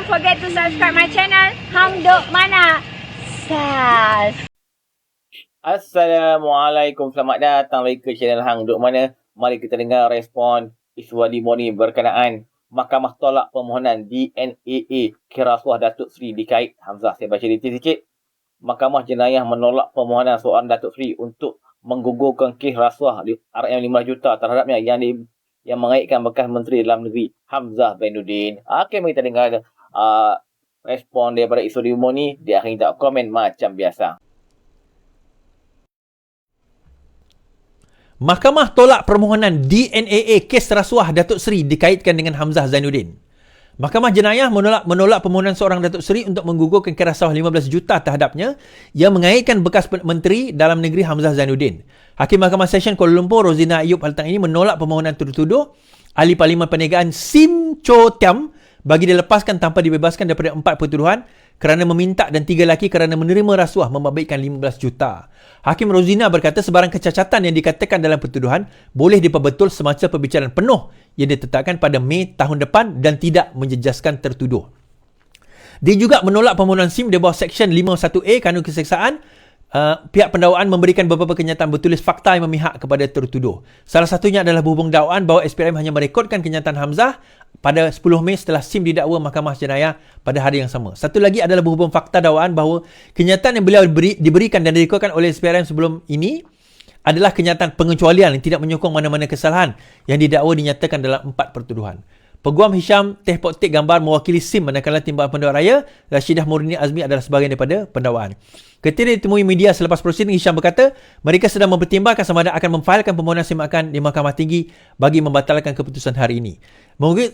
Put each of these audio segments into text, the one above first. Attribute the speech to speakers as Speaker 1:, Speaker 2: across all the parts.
Speaker 1: forget to subscribe my channel Hang Duk Mana Sas.
Speaker 2: Assalamualaikum, selamat datang lagi ke channel Hang Duk Mana. Mari kita dengar respon Iswadi Murni berkenaan Mahkamah tolak permohonan DNAA kerasuah Datuk Seri dikait Hamzah. Saya baca detail sikit. Mahkamah Jenayah menolak permohonan seorang Datuk Seri untuk menggugurkan kes rasuah RM15 juta terhadapnya yang mengaitkan bekas Menteri Dalam Negeri Hamzah Zainuddin. Okey, mari kita dengar respon daripada Iswadi Murni. Dia akan kita komen macam biasa.
Speaker 3: Mahkamah tolak permohonan DNAA kes rasuah Datuk Seri dikaitkan dengan Hamzah Zainuddin. Mahkamah Jenayah menolak permohonan seorang Datuk Seri untuk menggugurkan kes rasuah 15 juta terhadapnya yang mengaitkan bekas Menteri Dalam Negeri Hamzah Zainuddin. Hakim Mahkamah Session Kuala Lumpur Rozina Ayub petang ini menolak permohonan tertuduh Ahli Parlimen Perniagaan Sim Cho Tiam bagi dilepaskan tanpa dibebaskan daripada 4 pertuduhan kerana meminta dan 3 lelaki kerana menerima rasuah membabitkan 15 juta. Hakim Rozina berkata sebarang kecacatan yang dikatakan dalam pertuduhan boleh diperbetul semasa perbicaraan penuh yang ditetapkan pada Mei tahun depan dan tidak menjejaskan tertuduh. Dia juga menolak permohonan SIM di bawah Seksyen 51A Kanun Keseksaan. Pihak pendakwaan memberikan beberapa kenyataan bertulis fakta yang memihak kepada tertuduh. Salah satunya adalah berhubung dakwaan bahawa SPRM hanya merekodkan kenyataan Hamzah pada 10 Mei setelah SIM didakwa Mahkamah Jenayah pada hari yang sama. Satu lagi adalah berhubung fakta dakwaan bahawa kenyataan yang beliau diberikan dan direkodkan oleh SPRM sebelum ini adalah kenyataan pengecualian yang tidak menyokong mana-mana kesalahan yang didakwa dinyatakan dalam 4 pertuduhan. Peguam Hisham Teh Poktik Gambar mewakili SIM manakala Timbalan Pendakwa Raya Rashidah Murni Azmi adalah sebahagian daripada pendakwaan. Ketika ditemui media selepas prosiding, Hisham berkata mereka sedang mempertimbangkan sama ada akan memfailkan permohonan SIM akan di Mahkamah Tinggi bagi membatalkan keputusan hari ini.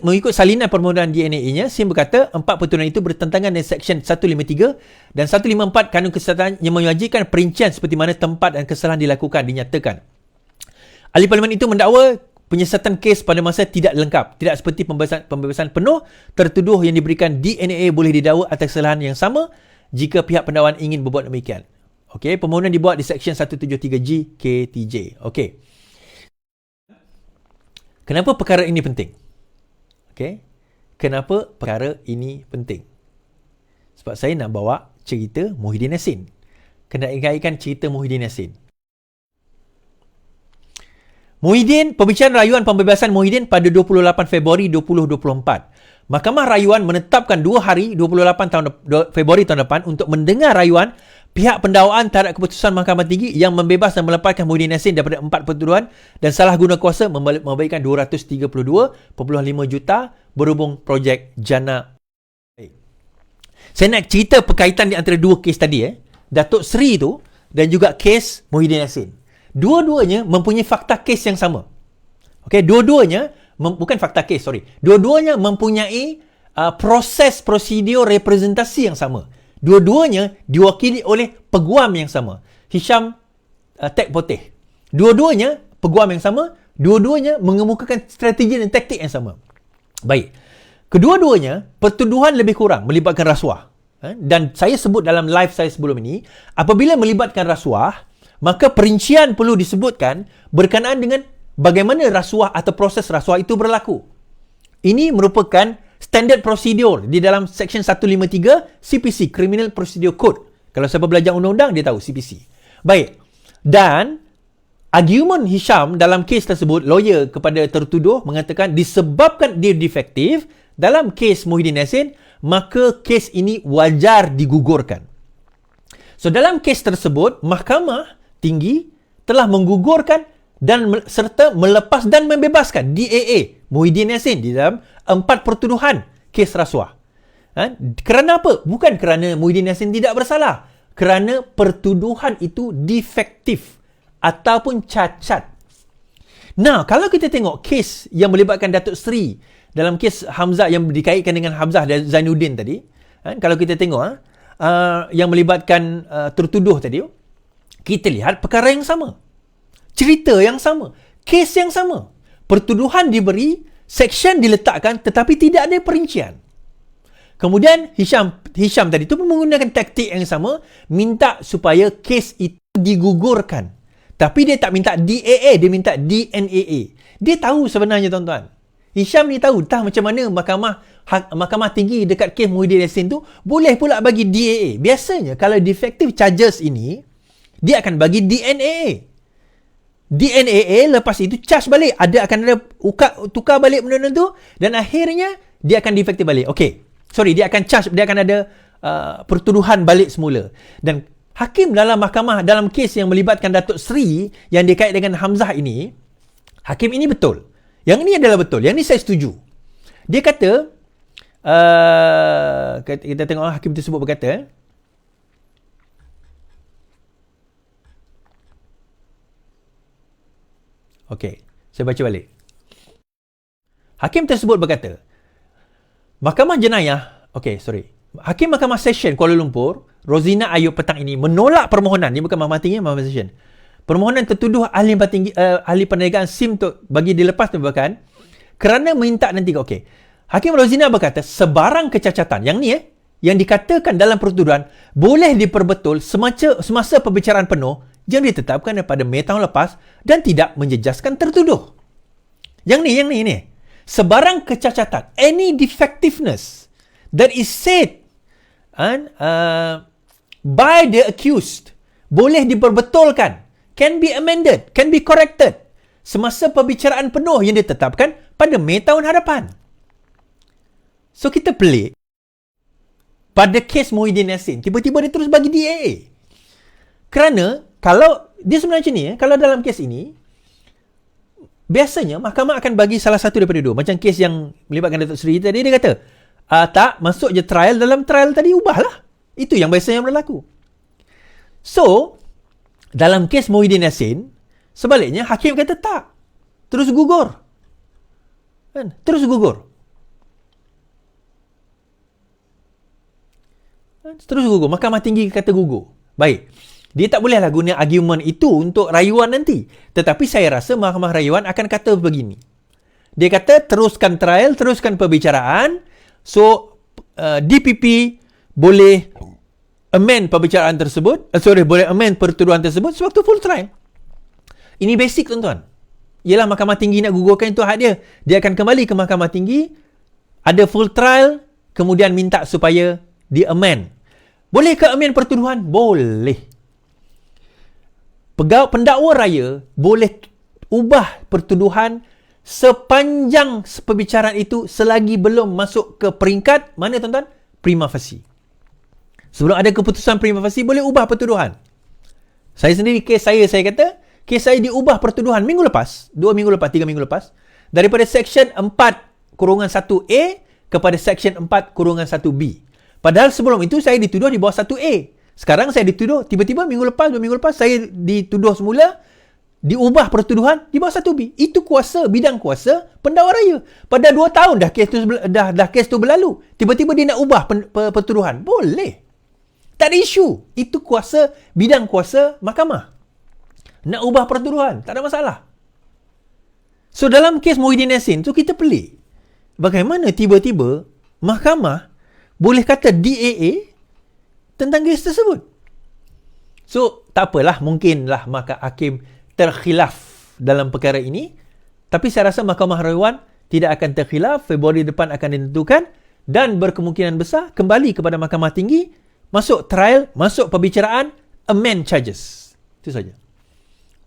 Speaker 3: Mengikut salinan permohonan DNA-nya, SIM berkata 4 pertuduhan itu bertentangan dengan Seksyen 153 dan 154 Kanun Kesihatan yang mewajibkan perincian seperti mana tempat dan kesalahan dilakukan dinyatakan. Ahli Parlimen itu mendakwa penyiasatan kes pada masa tidak lengkap, tidak seperti pembebasan penuh tertuduh yang diberikan DNA boleh didakwa atas kesalahan yang sama jika pihak pendakwaan ingin berbuat demikian. Okey, permohonan dibuat di Seksyen 173G KTJ. Okey. Kenapa perkara ini penting? Okey. Kenapa perkara ini penting? Sebab saya nak bawa cerita Muhyiddin Yassin. Kena ingatkan cerita Muhyiddin Yassin. Muhyiddin, pembicaraan rayuan pembebasan Muhyiddin pada 28 Februari 2024. Mahkamah Rayuan menetapkan 2 hari 28 Februari tahun depan untuk mendengar rayuan pihak pendakwaan terhadap keputusan Mahkamah Tinggi yang membebas dan melepaskan Muhyiddin Yassin daripada 4 pertuduhan dan salah guna kuasa membabitkan 232.5 juta berhubung projek Jana. Saya nak cerita perkaitan di antara dua kes tadi, Datuk Seri tu dan juga kes Muhyiddin Yassin. Dua-duanya mempunyai fakta kes yang sama. Okey, dua-duanya bukan fakta kes, sorry. Dua-duanya mempunyai proses prosedur representasi yang sama. Dua-duanya diwakili oleh peguam yang sama, Hisham Teh Poktik. Dua-duanya peguam yang sama, dua-duanya mengemukakan strategi dan taktik yang sama. Baik. Kedua-duanya pertuduhan lebih kurang melibatkan rasuah. Dan saya sebut dalam live saya sebelum ini, apabila melibatkan rasuah, maka perincian perlu disebutkan berkenaan dengan bagaimana rasuah atau proses rasuah itu berlaku. Ini merupakan standard prosedur di dalam Seksyen 153 CPC, Criminal Procedure Code. Kalau siapa belajar undang-undang, dia tahu CPC. Baik. Dan argument Hisham dalam kes tersebut, lawyer kepada tertuduh mengatakan disebabkan dia defektif dalam kes Muhyiddin Yassin, maka kes ini wajar digugurkan. So dalam kes tersebut, Mahkamah Tinggi telah menggugurkan dan serta melepas dan membebaskan DAA Muhyiddin Yassin di dalam 4 pertuduhan kes rasuah. Kerana apa? Bukan kerana Muhyiddin Yassin tidak bersalah, kerana pertuduhan itu defektif ataupun cacat. Nah, kalau kita tengok kes yang melibatkan Datuk Seri dalam kes Hamzah yang dikaitkan dengan Hamzah Zainuddin tadi, kalau kita tengok yang melibatkan tertuduh tadi, kita lihat perkara yang sama, cerita yang sama, kes yang sama, pertuduhan diberi, seksyen diletakkan tetapi tidak ada perincian. Kemudian Hisham tadi tu menggunakan taktik yang sama, minta supaya kes itu digugurkan. Tapi dia tak minta DAA, dia minta DNAA. Dia tahu sebenarnya tuan-tuan, Hisham ni tahu entah macam mana Mahkamah Tinggi dekat kes Muhyiddin Yassin tu boleh pula bagi DAA. Biasanya kalau defective charges ini, dia akan bagi DNAA. DNAA lepas itu charge balik. Akan ada tukar balik benda-benda tu dan akhirnya dia akan defective balik. Dia akan charge, dia akan ada pertuduhan balik semula. Dan hakim dalam mahkamah dalam kes yang melibatkan Datuk Seri yang dikait dengan Hamzah ini, hakim ini betul. Yang ini adalah betul. Yang ini saya setuju. Dia kata, kita tengok hakim tersebut berkata, saya baca balik. Hakim tersebut berkata, Mahkamah Jenayah, Hakim Mahkamah Session Kuala Lumpur, Rozina Ayub petang ini menolak permohonan, ini bukan Mahkamah Tinggi, Mahkamah Session. Permohonan tertuduh ahli perniagaan SIM untuk bagi dilepas tembakan kerana minta nanti. Hakim Rozina berkata, sebarang kecacatan yang ni yang dikatakan dalam pertuduhan boleh diperbetul semasa pembicaraan penuh yang ditetapkan pada Mei tahun lepas dan tidak menjejaskan tertuduh. Yang ni. Sebarang kecacatan, any defectiveness that is said by the accused boleh diperbetulkan, can be amended, can be corrected semasa pembicaraan penuh yang ditetapkan pada Mei tahun hadapan. So kita pelik. Pada kes Muhyiddin Yassin, tiba-tiba dia terus bagi DAA. Kerana kalau dia sebenarnya macam ni, kalau dalam kes ini biasanya mahkamah akan bagi salah satu daripada dua. Macam kes yang melibatkan Datuk Seri tadi, dia kata, tak, masuk je trial, dalam trial tadi ubahlah. Itu yang biasanya berlaku. So, dalam kes Muhyiddin Yassin, sebaliknya hakim kata tak. Terus gugur. Terus gugur. Mahkamah Tinggi kata gugur. Baik. Dia tak bolehlah guna argument itu untuk rayuan nanti. Tetapi saya rasa Mahkamah Rayuan akan kata begini. Dia kata teruskan trial, teruskan perbicaraan. So, DPP boleh amend perbicaraan tersebut. Boleh amend pertuduhan tersebut sewaktu full trial. Ini basic, tuan-tuan. Ialah Mahkamah Tinggi nak gugurkan, itu hak dia. Dia akan kembali ke Mahkamah Tinggi, ada full trial, kemudian minta supaya di-amend. Boleh ke amend pertuduhan? Boleh. Pendakwa raya boleh ubah pertuduhan sepanjang perbicaraan itu selagi belum masuk ke peringkat mana, tuan-tuan? Prima facie. Sebelum ada keputusan prima facie, boleh ubah pertuduhan. Saya sendiri, kes saya kata, kes saya diubah pertuduhan minggu lepas, 2 minggu lepas, 3 minggu lepas, daripada Seksyen 4-1A kepada Seksyen 4-1B. Padahal sebelum itu saya dituduh di bawah 1A. Sekarang saya dituduh, tiba-tiba minggu lepas, 2 minggu lepas, saya dituduh semula, diubah pertuduhan di bawah 1B. Itu bidang kuasa pendakwa raya. Pada 2 tahun dah kes tu berlalu. Tiba-tiba dia nak ubah pertuduhan. Boleh. Tak ada isu. Itu bidang kuasa mahkamah. Nak ubah pertuduhan, tak ada masalah. So dalam kes Muhyiddin Yassin tu kita pelik. Bagaimana tiba-tiba mahkamah boleh kata DAA tentang kes tersebut. So tak apalah, mungkinlah hakim terkhilaf dalam perkara ini, tapi saya rasa Mahkamah Rayuan tidak akan terkhilaf. Februari depan akan ditentukan dan berkemungkinan besar kembali kepada Mahkamah Tinggi, masuk trial, masuk perbicaraan, amend charges. Itu saja.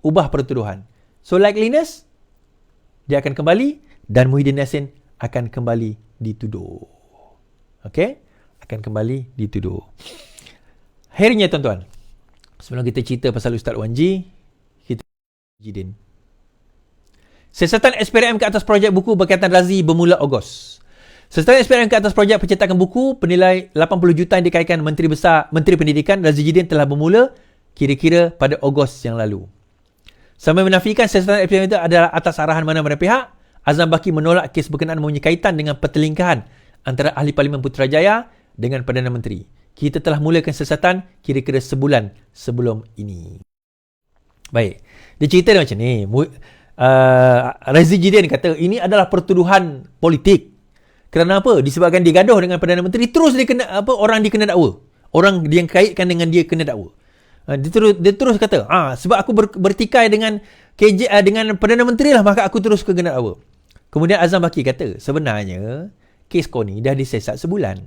Speaker 3: Ubah pertuduhan. So likeliness, dia akan kembali dan Muhyiddin Yassin akan kembali dituduh. Akan kembali dituduh. Akhirnya, tuan-tuan, sebelum kita cerita pasal Ustaz Wan G, kita Jidin. Siasatan SPRM ke atas projek buku berkaitan Razi bermula Ogos. Siasatan SPRM ke atas projek pencetakan buku bernilai 80 juta yang dikaitkan Menteri Pendidikan Razi Jidin telah bermula kira-kira pada Ogos yang lalu. Sambil menafikan siasatan SPRM itu adalah atas arahan mana-mana pihak, Azam Baki menolak kes berkenaan mempunyai kaitan dengan pertelingkahan antara Ahli Parlimen Putrajaya dengan Perdana Menteri. Kita telah mulakan siasatan kira-kira sebulan sebelum ini. Baik. Dia cerita dia macam ni. Razi Jidin kata ini adalah pertuduhan politik. Kerana apa? Disebabkan dia gaduh dengan Perdana Menteri, terus dia kena orang dia kena dakwa. Orang yang kaitkan dengan dia kena dakwa. Dia terus kata, sebab aku bertikai dengan dengan Perdana Menteri lah, maka aku terus kena dakwa. Kemudian Azam Baki kata, sebenarnya kes kau ni dah disesat sebulan.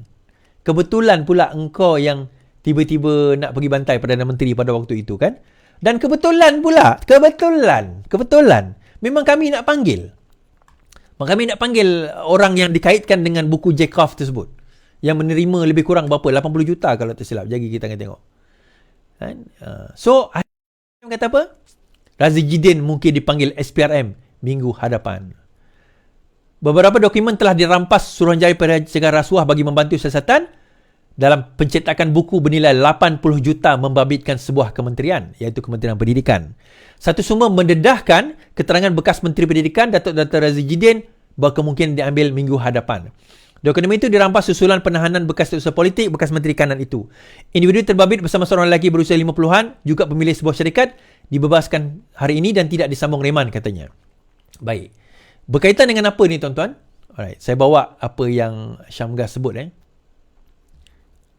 Speaker 3: Kebetulan pula engkau yang tiba-tiba nak pergi bantai Perdana Menteri pada waktu itu kan. Dan kebetulan pula, kebetulan, memang kami nak panggil. Kami nak panggil orang yang dikaitkan dengan buku Chekhov tersebut. Yang menerima lebih kurang berapa? 80 juta kalau tersilap. Jadi kita akan tengok. Kan? So, kata apa? Razi Jidin mungkin dipanggil SPRM minggu hadapan. Beberapa dokumen telah dirampas Suruhanjaya Pencegahan Rasuah bagi membantu siasatan dalam pencetakan buku bernilai 80 juta membabitkan sebuah kementerian, iaitu Kementerian Pendidikan. Satu sumber mendedahkan keterangan bekas Menteri Pendidikan Datuk Dr. Razi Jidin berkemungkinan diambil minggu hadapan. Dokumen itu dirampas susulan penahanan bekas usaha politik bekas Menteri Kanan itu. Individu terbabit bersama seorang lelaki berusia 50-an, juga pemilik sebuah syarikat, dibebaskan hari ini dan tidak disambung reman katanya. Baik. Berkaitan dengan apa ni tuan-tuan? Alright, saya bawa apa yang Syamgah sebut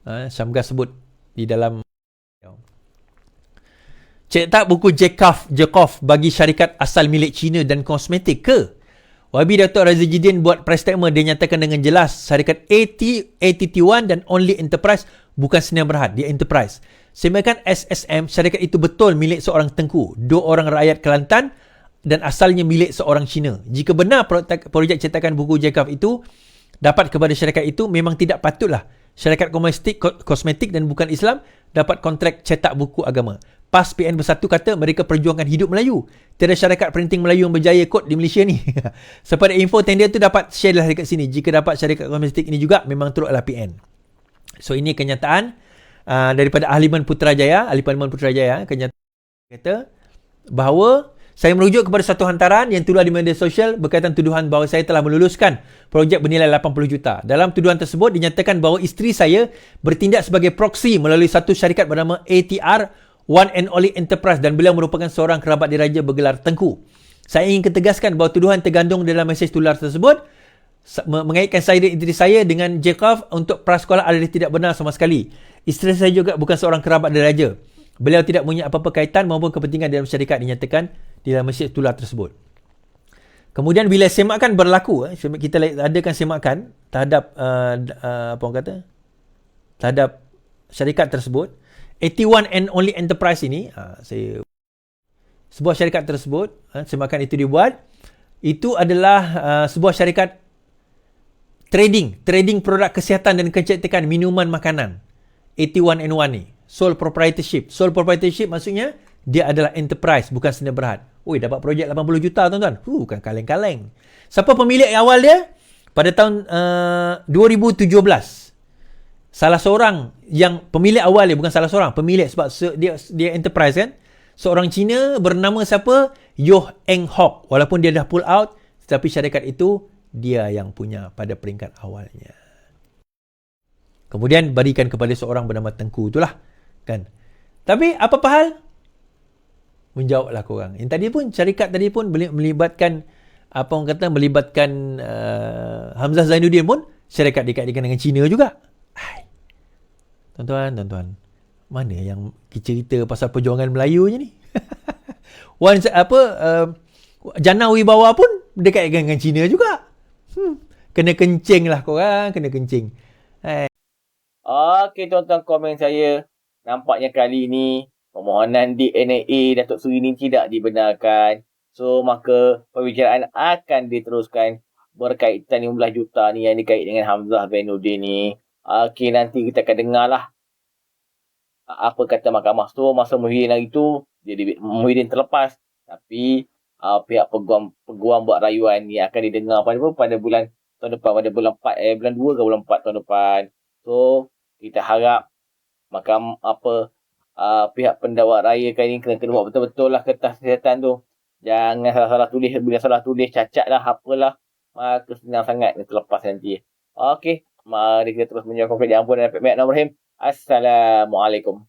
Speaker 3: Syamgah sebut di dalam cetak buku Chekhov bagi syarikat asal milik China dan kosmetik ke? YB Datuk Razi Jidin buat press statement, dia nyatakan dengan jelas syarikat ATT1 dan Only Enterprise bukan Sdn Bhd, dia Enterprise. Sedangkan SSM, syarikat itu betul milik seorang tengku, 2 orang rakyat Kelantan dan asalnya milik seorang Cina. Jika benar projek cetakan buku Chekhov itu dapat kepada syarikat itu, memang tidak patutlah syarikat kosmetik dan bukan Islam dapat kontrak cetak buku agama. PAS PN Bersatu kata mereka perjuangkan hidup Melayu. Tiada syarikat printing Melayu yang berjaya kot di Malaysia ni. Sepada info tender tu dapat share lah dekat sini. Jika dapat syarikat kosmetik ini juga, memang turutlah PN. So ini kenyataan daripada Ahli Parlimen Putrajaya, kenyataan kata bahawa saya merujuk kepada satu hantaran yang terluar di media sosial berkaitan tuduhan bahawa saya telah meluluskan projek bernilai 80 juta. Dalam tuduhan tersebut dinyatakan bahawa isteri saya bertindak sebagai proksi melalui satu syarikat bernama ATR One and Only Enterprise dan beliau merupakan seorang kerabat diraja bergelar Tengku. Saya ingin ketegaskan bahawa tuduhan tergandung dalam mesej tular tersebut mengaitkan saya dan isteri saya dengan Chekhov untuk prasekolah adalah tidak benar sama sekali. Isteri saya juga bukan seorang kerabat diraja. Beliau tidak punya apa-apa kaitan maupun kepentingan dalam syarikat, dinyatakan di dalam mesej tular tersebut. Kemudian bila semakan berlaku, kita adakan semakan terhadap terhadap syarikat tersebut, 81 and Only Enterprise ini, sebuah syarikat tersebut, semakan itu dibuat, itu adalah sebuah syarikat trading produk kesihatan dan kecantikan minuman makanan. 81 and 1 ni, sole proprietorship maksudnya dia adalah enterprise, bukan Sdn Bhd. Dapat projek 80 juta tuan-tuan. Bukan kaleng-kaleng. Siapa pemilik awal dia? Pada tahun 2017. Salah seorang yang pemilik awal dia, bukan salah seorang, pemilik sebab dia enterprise kan. Seorang Cina bernama siapa? Yoh Eng Hock. Walaupun dia dah pull out, tetapi syarikat itu dia yang punya pada peringkat awalnya. Kemudian berikan kepada seorang bernama Tengku itulah. Kan? Tapi apa hal? Menjawablah korang. Yang tadi pun, syarikat tadi pun melibatkan Hamzah Zainuddin pun syarikat dikaitkan dengan Cina juga. Tuan-tuan, mana yang cerita pasal perjuangan Melayunya ni? Jana Wibawa pun dikaitkan dengan Cina juga. Kena kencing lah korang, kena kencing.
Speaker 2: Okey tuan-tuan, komen saya. Nampaknya kali ni permohonan DNA Datuk Seri ni tidak dibenarkan. So, maka pembicaraan akan diteruskan berkaitan 15 juta ni yang dikait dengan Hamzah Zainuddin ni. Okey, nanti kita akan dengar lah apa kata mahkamah. So, masa Muhyiddin hari tu, Muhyiddin terlepas. Tapi, pihak peguam buat rayuan ni akan didengar pada bulan tahun depan, pada bulan 4, bulan 2 ke bulan 4 tahun depan. So, kita harap pihak pendakwa raya kali ni kena buat betul-betul lah kertas kesihatan tu. Jangan salah-salah tulis. Bila salah tulis, cacat lah, apalah. Maka senang sangat dia terlepas nanti. Okey, mari kita terus menyokong kerja ampun dan Assalamualaikum.